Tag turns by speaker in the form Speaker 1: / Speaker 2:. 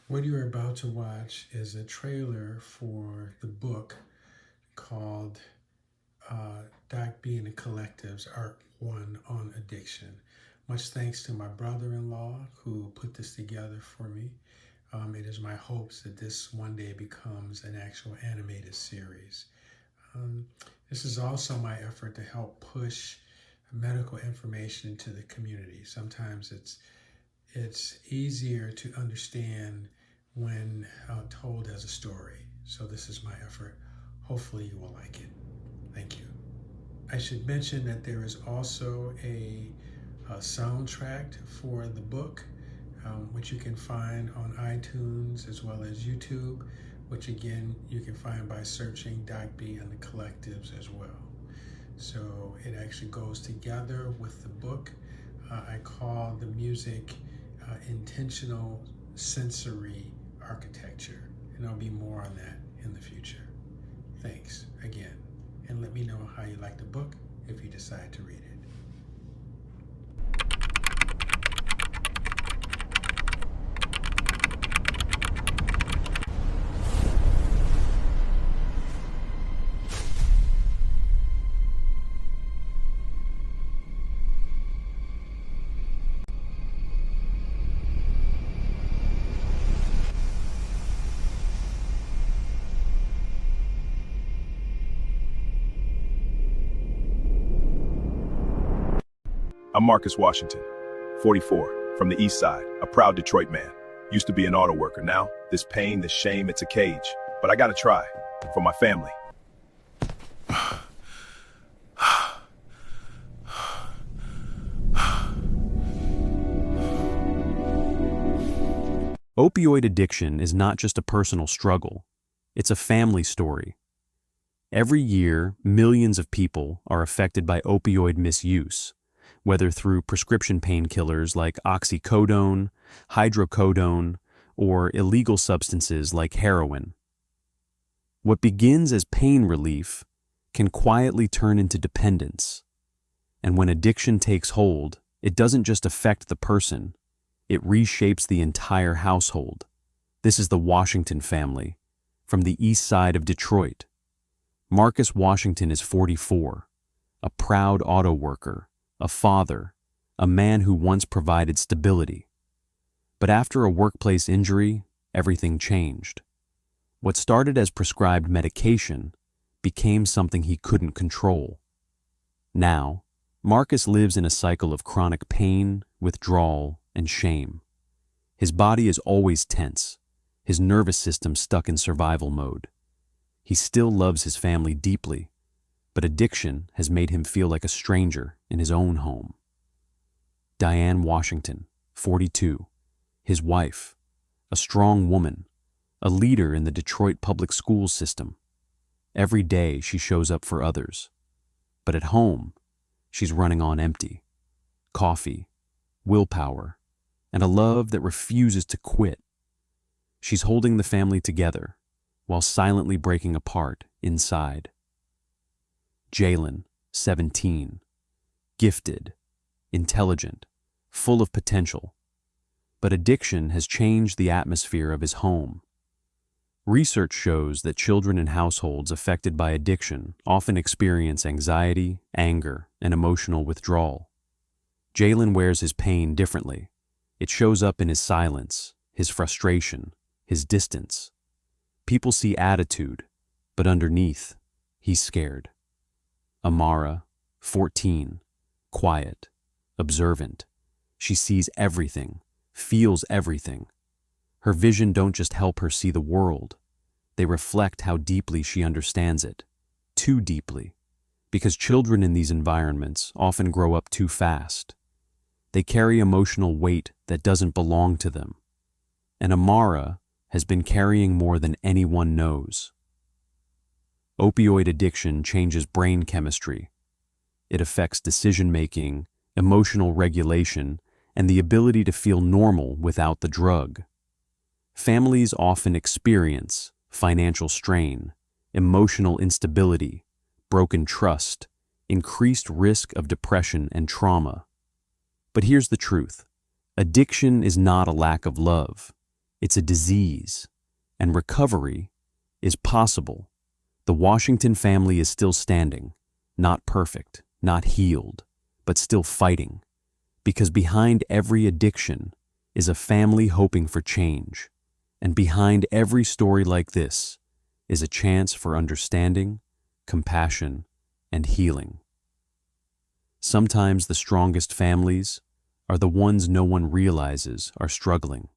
Speaker 1: What you're about to watch is a trailer for the book called Doc B and the Collectives Art 1 on Addiction. Much thanks to my brother-in-law who put this together for me. It is my hopes that this one day becomes an actual animated series. Um, this is also my effort to help push medical information into the community. Sometimes it's easier to understand when told as a story. So this is my effort. Hopefully you will like it. Thank you. I should mention that there is also a soundtrack for the book, which you can find on iTunes as well as YouTube, which again you can find by searching Doc B and the Collectives as well. So it actually goes together with the book. I call the music intentional sensory architecture, and there'll be more on that in the future. Thanks again, and let me know how you like the book if you decide to read it.
Speaker 2: I'm Marcus Washington, 44, from the East Side, a proud Detroit man. Used to be an auto worker. Now, this pain, this shame, it's a cage. But I gotta try, for my family.
Speaker 3: Opioid addiction is not just a personal struggle, it's a family story. Every year, millions of people are affected by opioid misuse, whether through prescription painkillers like oxycodone, hydrocodone, or illegal substances like heroin. What begins as pain relief can quietly turn into dependence. And when addiction takes hold, it doesn't just affect the person, it reshapes the entire household. This is the Washington family, from the east side of Detroit. Marcus Washington is 44, a proud auto worker, a father, a man who once provided stability. But after a workplace injury, everything changed. What started as prescribed medication became something he couldn't control. Now, Marcus lives in a cycle of chronic pain, withdrawal, and shame. His body is always tense, his nervous system stuck in survival mode. He still loves his family deeply, but addiction has made him feel like a stranger in his own home. Diane Washington, 42, his wife, a strong woman, a leader in the Detroit public school system. Every day she shows up for others, but at home, she's running on empty. Coffee, willpower, and a love that refuses to quit. She's holding the family together while silently breaking apart inside. Jalen, 17, gifted, intelligent, full of potential, but addiction has changed the atmosphere of his home. Research shows that children in households affected by addiction often experience anxiety, anger, and emotional withdrawal. Jalen wears his pain differently. It shows up in his silence, his frustration, his distance. People see attitude, but underneath, he's scared. Amara, 14, quiet, observant. She sees everything, feels everything. Her vision don't just help her see the world, they reflect how deeply she understands it, too deeply, because children in these environments often grow up too fast. They carry emotional weight that doesn't belong to them, and Amara has been carrying more than anyone knows. Opioid addiction changes brain chemistry. It affects decision-making, emotional regulation, and the ability to feel normal without the drug. Families often experience financial strain, emotional instability, broken trust, increased risk of depression and trauma. But here's the truth. Addiction is not a lack of love. It's a disease, and recovery is possible. The Washington family is still standing, not perfect, not healed, but still fighting. Because behind every addiction is a family hoping for change, and behind every story like this is a chance for understanding, compassion, and healing. Sometimes the strongest families are the ones no one realizes are struggling.